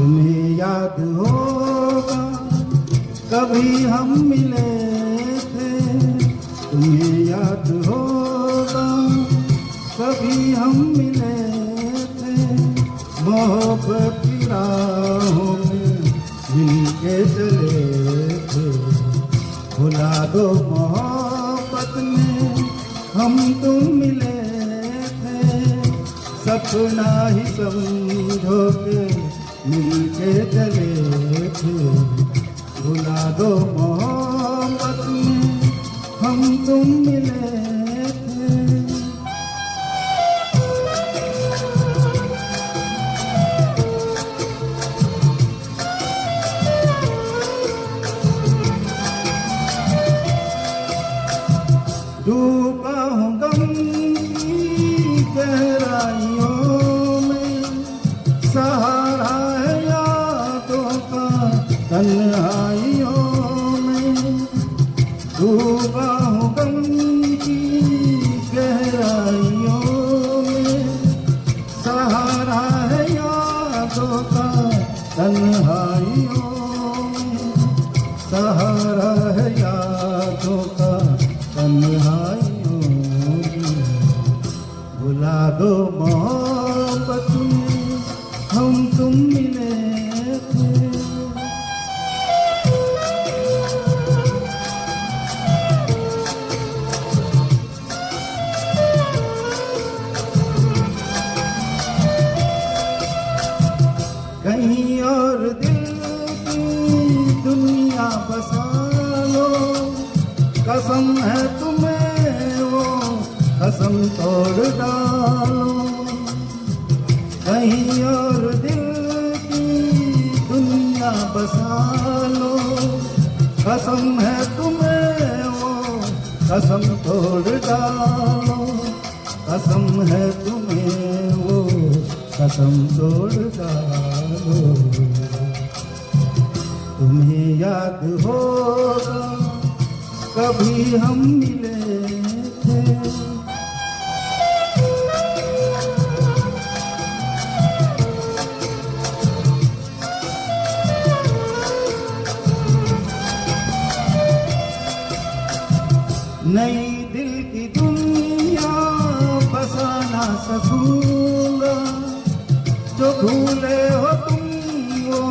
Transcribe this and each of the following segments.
तुम्हें याद होगा कभी हम मिले थे, तुम्हें याद होगा कभी हम मिले थे, मोहब्बत की राहों में मिलके चले थे। भुला दो मोहब्बत में हम तुम मिले थे, सपना ही समझो के मिलके चले थे। भुला दो मोहब्बत में हम तुम मिले थे। डूबा हूँ गम की गहराइयों में, सहारा है यादों का तन्हाइयों में। डूबा हूँ गम की गहराइयों में, सहारा है यादों का तन्हाइयों में, सहारा है यादों का तन्हाइयों में। भुला दो मोहब्बत में हम तुम मिले थे। कहीं और दिल की दुनिया बसा लो, कसम है तुम्हें वो कसम तोड़ डालो। कहीं और दिल की दुनिया बसा लो, कसम है तुम्हें वो कसम तोड़ डालो। कसम है तुम्हें वो कसम तोड़ डालो। तुम्हें याद होगा कभी हम मिले थे, नई दिल की दुनिया बसा ना सकूंगा, जो भूले हो तुम वो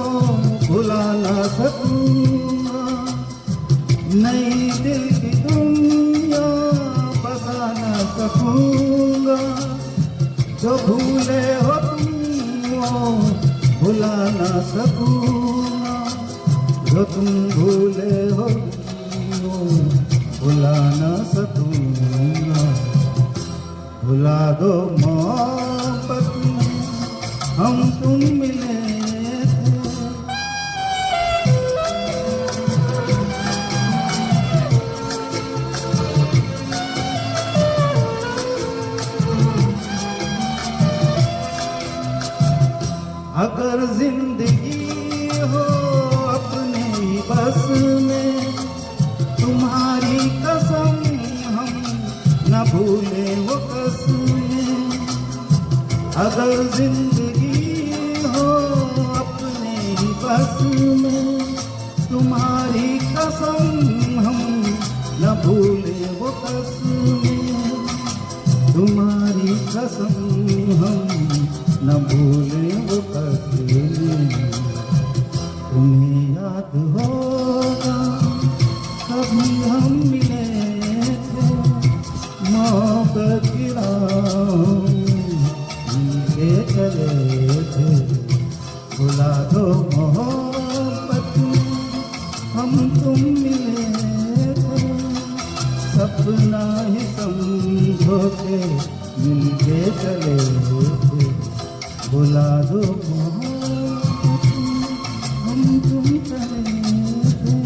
भुला ना सकूंगा। नई दिल की दुनिया बसा ना सकूंगा, जो भूले हो तुम वो भुला ना सकूंगा। जो तुम भूले हो वो भुला ना सकूंगा। भुला दो मोहब्बत में हम तुम मिले थे। अगर जिंदगी हो अपने ही बस में, तुम्हारी कसम हम न भूले वो कसमें। अगर जिंदगी हो अपने ही बस में, तुम्हारी कसम हम न भूले वो कसमें। तुम्हारी कसम हम न भूले वो कसमें। तुम्हें याद होगा कभी हम मिले थे, मोहब्बत की राहों मिलके चले थे। भुला दो मोहब्बत में हम तुम मिले थे, सपना ही समझो के मिलके चले थे। भुला दो मोहब्बत में हम तुम चले थे।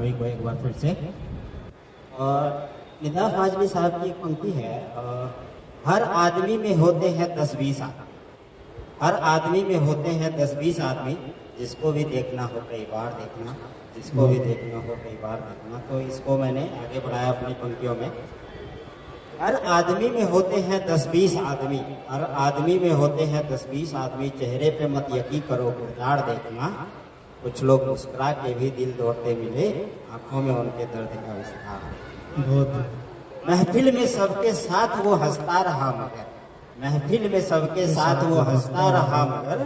सभी को एक बार फिर से। और निदा फाजली साहब की एक पंक्ति है, हर आदमी में होते हैं 10-20 आदमी, हर आदमी में होते हैं 10-20 आदमी, जिसको भी देखना हो कई बार देखना, जिसको भी देखना हो कई बार देखना। तो इसको मैंने आगे बढ़ाया अपनी पंक्तियों में। हर आदमी में होते हैं 10-20 आदमी, हर आदमी में होते हैं 10-20 आदमी, चेहरे पे मत यकीन करो गुरदार देखना। कुछ लोग मुस्कुरा के भी दिल दौड़ते मिले, आंखों में उनके दर्द का विस्तार। बहुत महफिल में सबके साथ वो हंसता रहा मगर, महफिल में सबके साथ वो हंसता रहा मगर,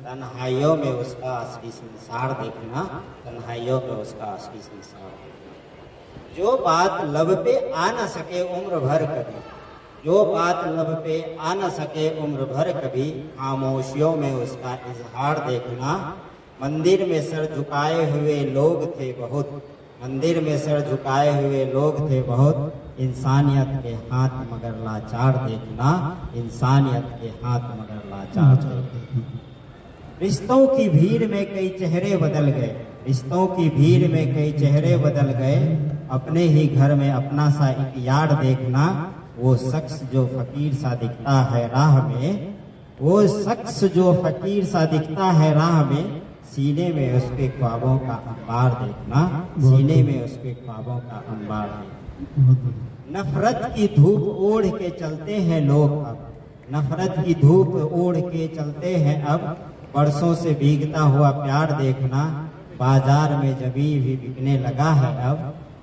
तन्हाइयों में उसका असली संसार देखना, तन्हाइयों में उसका असली संसार। जो बात लब पे आ न सके उम्र भर कभी, जो बात लब पे आ न सके उम्र भर कभी, खामोशियों में उसका इजहार देखना। मंदिर में सर झुकाए हुए लोग थे बहुत, मंदिर में सर झुकाए हुए लोग थे बहुत, इंसानियत के हाथ मगर लाचार देखना, इंसानियत के हाथ मगर लाचार देखना। रिश्तों की भीड़ में कई चेहरे बदल गए, रिश्तों की भीड़ में कई चेहरे बदल गए, अपने ही घर में अपना सा एक यार देखना। वो शख्स जो फकीर सा दिखता है राह में, वो शख्स जो फकीर सा दिखता है राह में, सीने में उसके ख्वाबों का अंबार देखना, सीने में उसके ख्वाबों का अंबार देखना। नफरत की धूप ओढ़ के चलते हैं लोग अब, नफरत की धूप ओढ़ के चलते हैं अब, बरसों से भीगता हुआ प्यार देखना। बाजार में जमीर भी बिकने लगा है अब,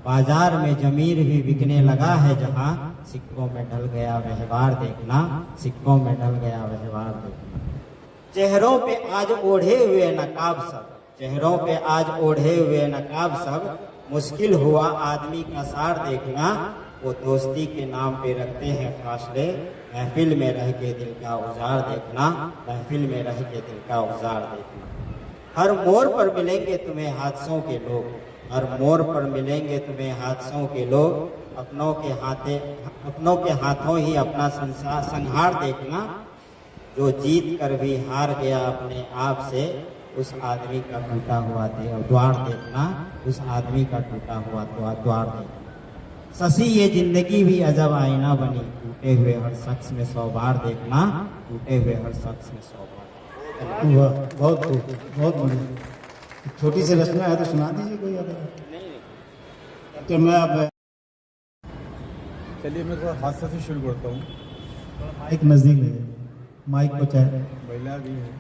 बाजार में जमीर भी बिकने लगा है जहां, सिक्कों में ढल गया व्यवहार देखना, सिक्कों में ढल गया व्यवहार देखना। चेहरों पे आज ओढ़े हुए नकाब सब, चेहरों पे आज ओढ़े हुए नकाब सब, मुश्किल हुआ आदमी का सार देखना। वो दोस्ती के नाम पे रखते हैं फासले, महफिल में रह के दिल का उजाड़ देखना, महफिल में रह के दिल का उजाड़ देखना। हर मोड़ पर मिलेंगे तुम्हें हादसों के लोग, हर मोड़ पर मिलेंगे तुम्हें हादसों के लोग, अपनों के हाथों ही अपना संहार देखना। जो जीत कर भी हार गया अपने आप से, उस आदमी का टूटा हुआ द्वार देखना, उस आदमी का टूटा हुआ द्वार देखना। शशि ये जिंदगी भी अजब आईना बनी, टूटे हुए हर शख्स में 100 बार देखना, टूटे हुए हर शख्स में 100 बार। वाह, बहुत खूब, बहुत बढ़िया। छोटी सी रचना है तो सुना दीजिए कोई अगर। तो मैं अब चलिए मैं थोड़ा हादसा से शुरू करता हूँ। माइक नजदीक ले, माइक को चाहे महिला भी है।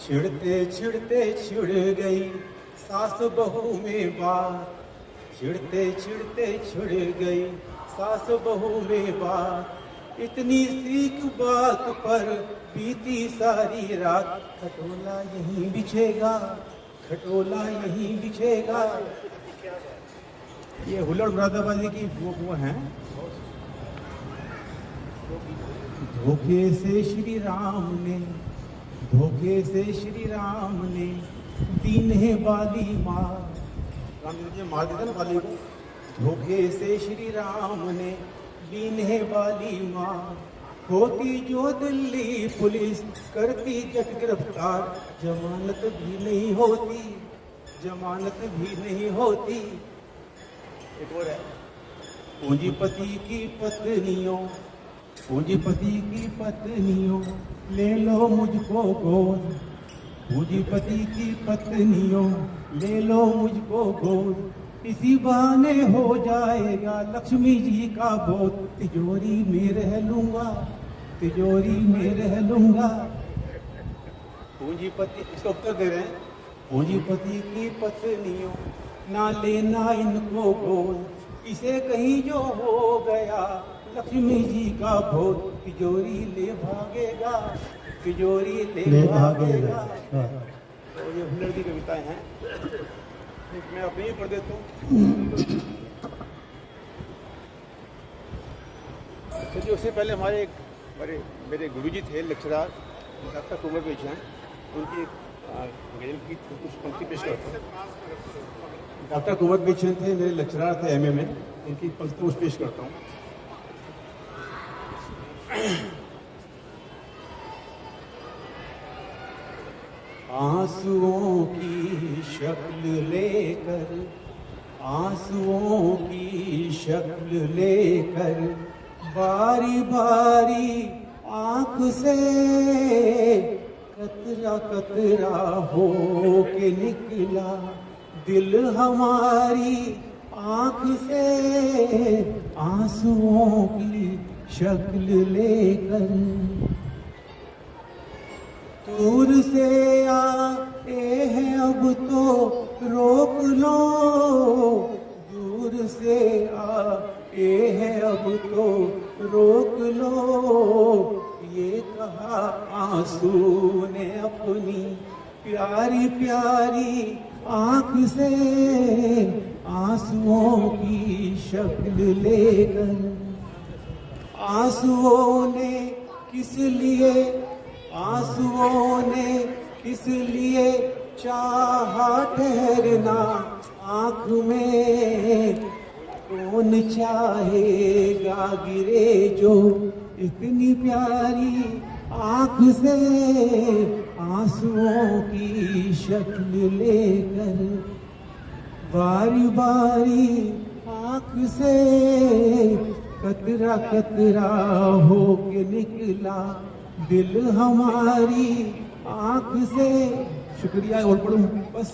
छिड़ते छिड़ते छिड़ गई सास बहू में बात, छिड़ते छिड़ते छिड़ गई सास बहू में बात, इतनी सीख बात पर बीती सारी रात, खटोला यहीं बिछेगा, खटोला यहीं बिछेगा। ये हुल्लड़ मुरादाबादी की वो हैं। धोखे से श्री राम ने, धोखे से श्री राम ने दीने वाली मार, राम जी मार देते ना वाली को। धोखे से श्री राम ने दीने वाली मार, होती जो दिल्ली पुलिस करती जट गिरफ्तार, जमानत भी नहीं होती, जमानत भी नहीं होती। एक और है, पूंजीपति की पत्नियों, पूंजीपति की पत्नियों ले लो मुझको गोद, पूंजीपति की पत्नियों ले लो मुझको गोद, इसी बहाने हो जाएगा लक्ष्मी जी का बोध, तिजोरी में रह लूंगा, तिजोरी में रह लूंगा। पूंजीपति, इसका उत्तर दे रहे हैं, पूंजीपति की पत्नियों ना लेना इनको गोद, इसे कहीं जो हो गया लक्ष्मी जी का भोग, तिजोरी ले भागेगा, तिजोरी ले भागेगा। तो ये हुल्लड़ की कविताएं हैं, मैं अपनी ही पढ़ देता हूँ। चलिए उससे पहले हमारे मेरे गुरुजी थे लेक्चरर डॉक्टर कुंवर बेचैन, उनकी गजल की कुछ पंक्ति पेश करता हूँ। डॉक्टर कुंवर बेचैन थे, मेरे लेक्चरर थे एमए में, उनकी पंक्ति पेश करता हूँ। आंसुओं की शक्ल लेकर, आंसुओं की शक्ल लेकर, बारी बारी आंख से कतरा कतरा हो के निकला दिल हमारी आंख से, आंसुओं की शक्ल लेकर। दूर से आए हैं अब तो रोक लो, दूर से आए हैं अब तो रोक लो, ये कहा आंसू ने अपनी प्यारी प्यारी आंख से, आंसुओं की शक्ल लेकर। आंसुओं ने किस लिए, आंसुओं ने किस लिए चाहा ठहरना आंख में, कौन चाहेगा गिरे जो इतनी प्यारी आंख से, आंसुओं की शक्ल लेकर। बारी बारी आंख से कतरा कतरा हो के निकला दिल हमारी आंख से। शुक्रिया, और पढ़ूं बस।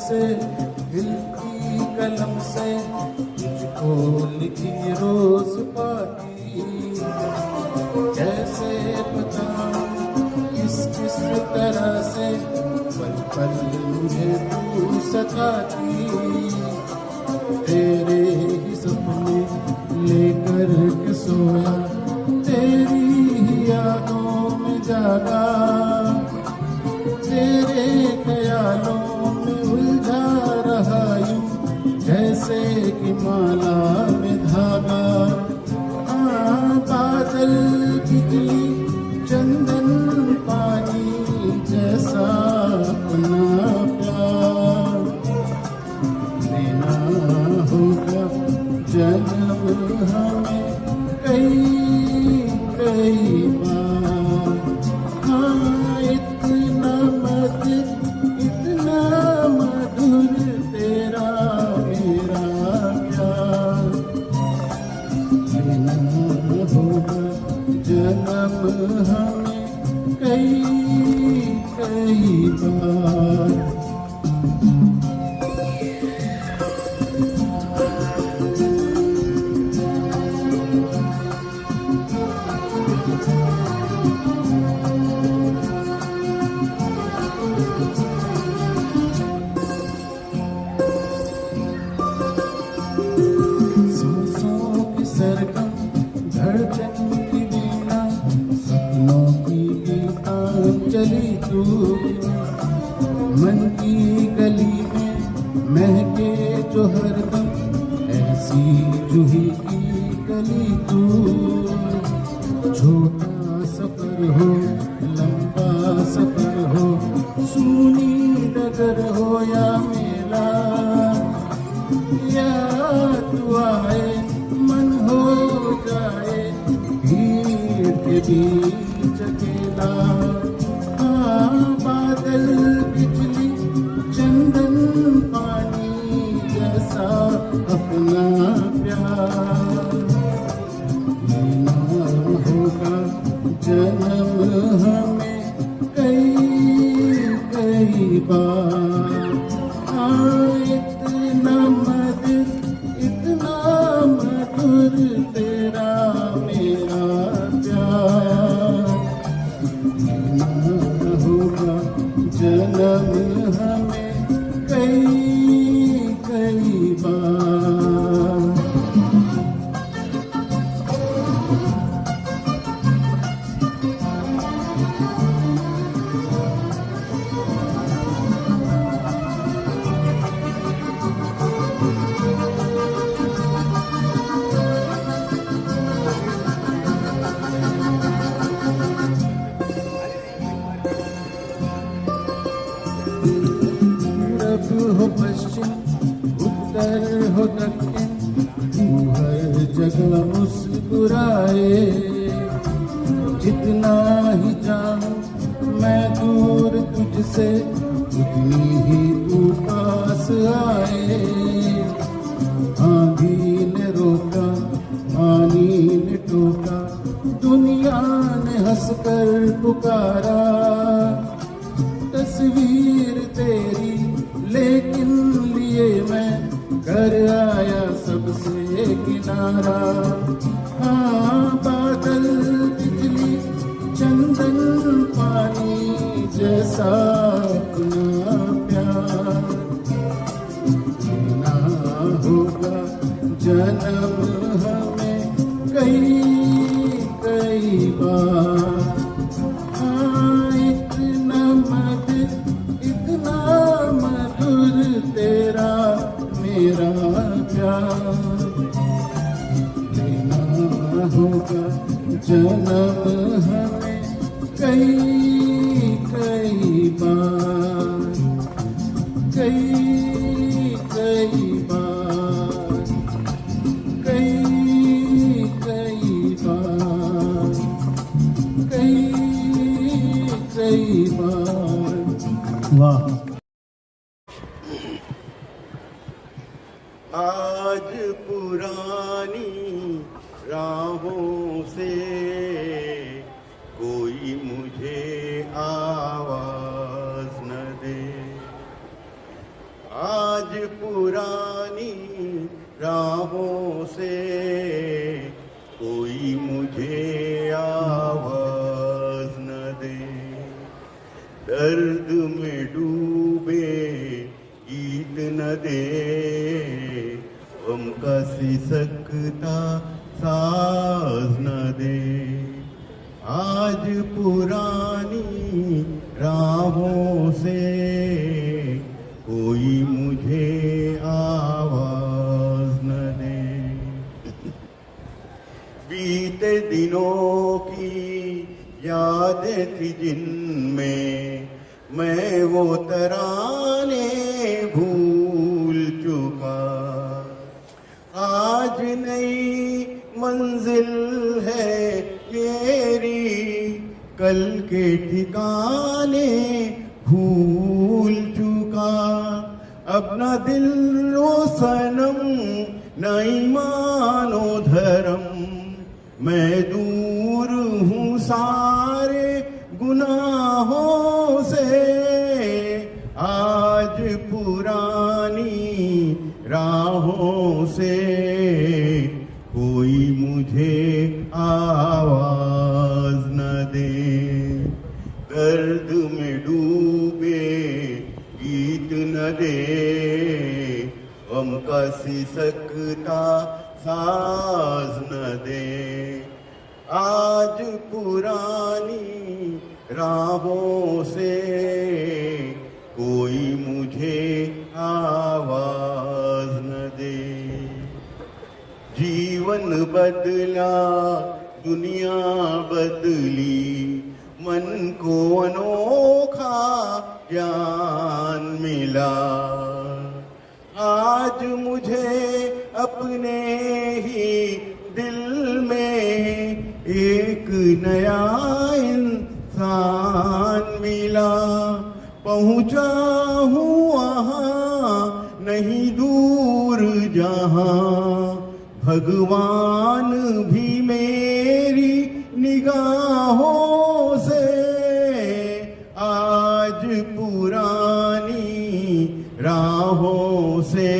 से खिलती कलम से तुझको लिखी रोज पाती, कैसे बताऊं किस किस तरह से पल पल मुझे तू सताती। तेरे ही सपने लेकर के सोया, तेरी ही यादों में जागा, तेरे ख्यालों में उलझा रहा यूं जैसे कि माला में धागा। बादल बिजली चंदन पानी जैसा अपना प्यार लेना होगा जन्म हमें कई कई बार। इतना मधुर तेरा मेरा प्यार लेना होगा जन्म हमें कई कई बार। चली तू मन की गली में महके जो हरदम, ऐसी जूही की गली तू। छोटा सफर हो लंबा सफर हो, सूनी डगर हो या मेला, या के बीच अकेला। हाँ, बादल बिजली चंदन पानी जैसा अपना प्यार। लेना होगा जन्म हमें कई कई बार। हाँ, इतना मधुर तेरा मेरा प्यार। लेना होगा जन्म हमें कई कई बार। पूरब हो पश्चिम उत्तर हो दक्षिण, तू हर जगह मुस्कुराए। जितना ही जाऊं मैं दूर तुझसे, उतनी ही तू पास आए। आंधी ने रोका, पानी ने टोका, दुनिया ने हंसकर पुकारा। तस्वीर तेरी लेकिन लिए मैं घर आया सबसे किनारा। हाँ, बादल बिजली चंदन पानी जैसा अपना प्यार। लेना होगा जन्म हमें कई कई बार। हाँ, इतना मधुर तेरा मेरा प्यार। लेना होगा जन्म हमें कई कई बार। कई कई बार। कई कई बार। कई कई बार। वाह। आज पुरानी राहों से कोई मुझे आवाज न दे। आज पुरानी राहों से कोई मुझे आवाज न दे। दर्द में डूबे गीत न दे, गम का सिसकता साज न दे। आज पुरानी राहों से कोई मुझे आवाज न दे। बीते दिनों की यादें थी जिनमें मैं वो तराने भूल चुका। आज नई मंजिल है मेरी, कल के ठिकाने भूल चुका। अब न दिल रो सनम न ईमानो धर्म, मैं दूर हूँ सारे गुनाहों से। आज पुरानी राहों से कोई मुझे आवाज न दे। दर्द में डूबे गीत न दे, गम का सिसकता साज न दे। आज पुरानी राहों से कोई मुझे आवाज न दे। जीवन बदला दुनिया बदली, मन को अनोखा ज्ञान मिला। आज मुझे अपने ही दिल में एक नया इंसान मिला, पहुंचा हूँ वहाँ नहीं दूर जहाँ, भगवान भी मेरी निगाहों से आज पुरानी राहों से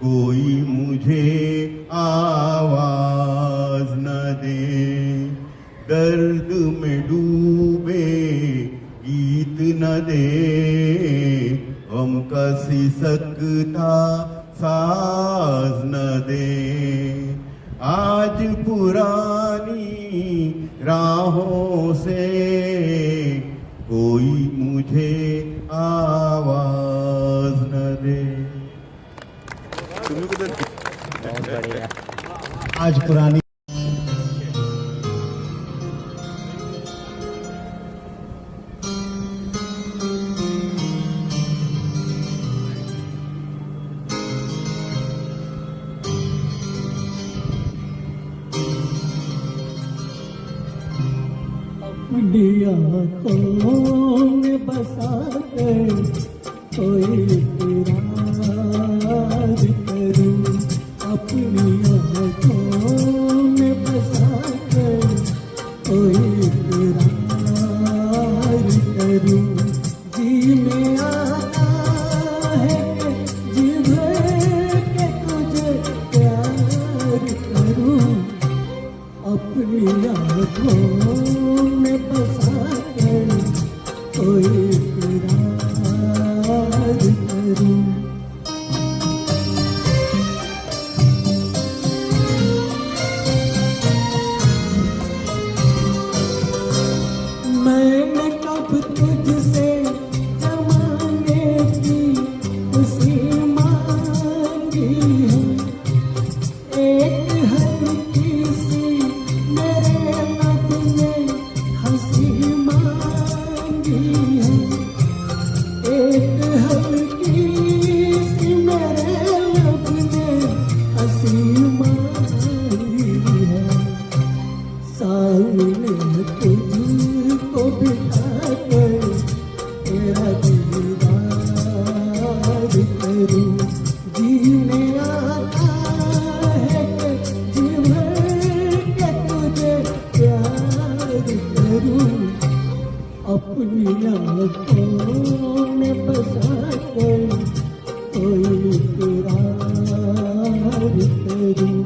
कोई मुझे आवाज न दे, दर्द में डूबे गीत न दे, हम का सिसकता साज न दे, आज पुरानी राहों से कोई मुझे आवाज न दे। बहुत बढ़िया। आज पुरानी अपनी आँखों में बसा कर कोई इकरार करूं, अपनी आँखों में बसा कर कोई इकरार करूं, जी में आता है कि जी भर के तुझे प्यार करूं, अपनी आँखों में बसा कर कोई इकरार करूं। मैंने कब तुझसे जमाने की खुशी मांगी है, एक हल्की सी मेरे लब में हंसी मांगी है, एक हल्की सी मेरे लब में हंसी मांगी है, सामने तुझको बिठा कर तेरा दीदार करूं, जी में आता है कि जी भर के तुझे प्यार करूं, अपनी आँखों में बसा कर कोई इकरार करूं।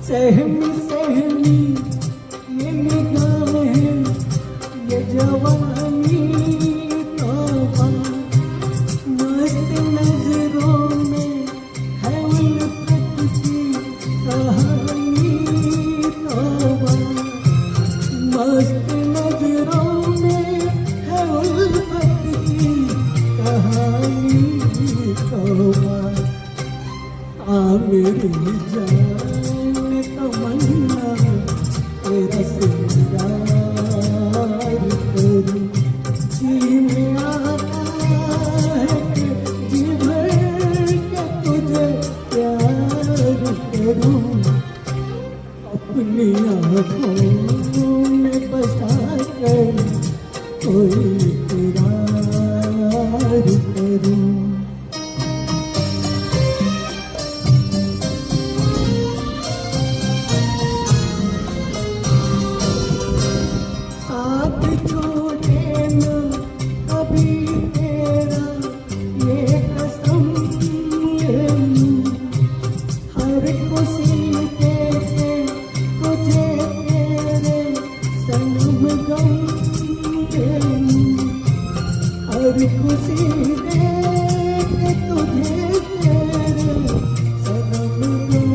सहमी सहमी ये निगाहें, ये जवानी तौबा, मस्त नजरों में है उल्फत की कहानी तौबा, मस्त नजरों में है उल्फत की कहानी तौबा, आ मेरी जान तमन्ना तेरा सिंगार करूं, जी में आता है कि जी भर के तुझे प्यार करूं, अपनी आँखों में बसा कर कोई इकरार करूं। साथ छोड़े न कभी तेरा ये कसम ले लूं, हर खुशी देके तुझे तेरे सनम गम ले लूं, हर खुशी देके तुझे तेरे सनम गम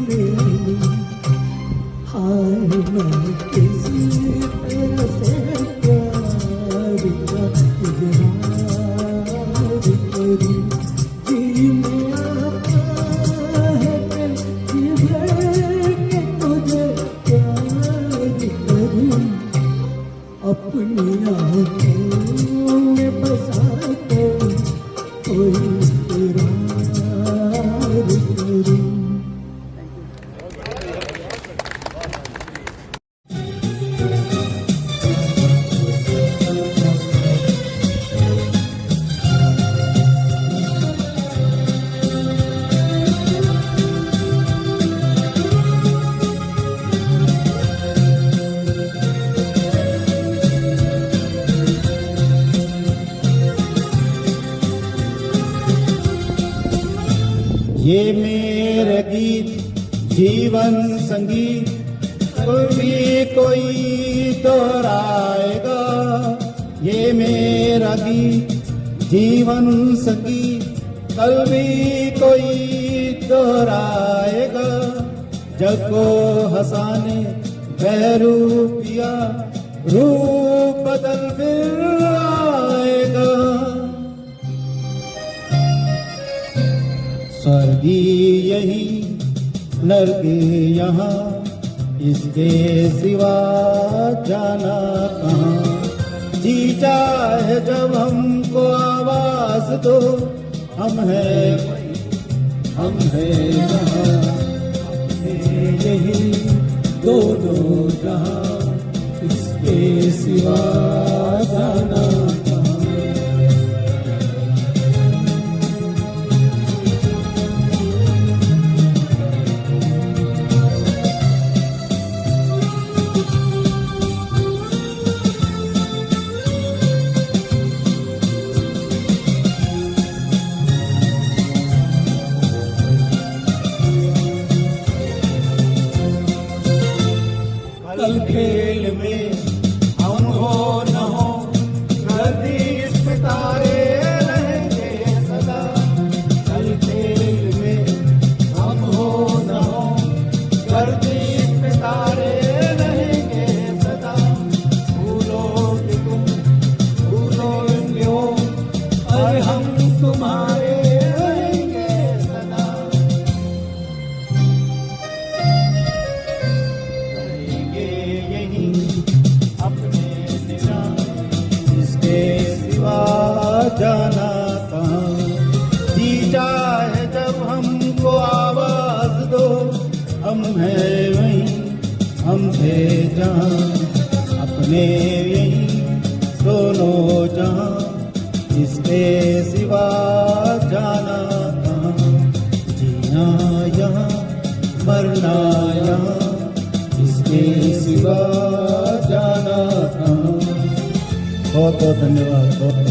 ले लूं, हाय मैं किसी तरह से प्यार का इजहार करूं, जी में आता है कि जी भर के तुझे ये मेरे गीत जीवन संगीत कोई दोहराएगा। ये मेरा गीत जीवन संगीत कल भी कोई दोहराएगा। जग को हंसाने बहरूपिया रूप बदल फिर आएगा। स्वर्गीय यही नरकी यहाँ, इसके सिवा जाना कहाँ। जी चाहे जब हमको आवाज दो, हम हैं जहाँ, यही दोनों जहाँ, इसके सिवा जाना कहाँ। कल खेल में हम हो न हो, गर्दिश में तारे रहेंगे सदा। कल खेल में हम हो न हो, गर्दिश में तारे रहेंगे सदा। भूलोगे तुम भूलोगे हो, और हम तुम्हारे रहेंगे सदा। अपने निशान, इसके सिवा जाना कहाँ। जी चाहे जब हमको आवाज दो, हम हैं वहीं, हम थे जहाँ, अपने यहीं दोनों जहाँ, इसके सिवा जाना कहाँ। जीना यहाँ मरना यहाँ, इसके सिवा जाना कहाँ। बहुत बहुत धन्यवाद।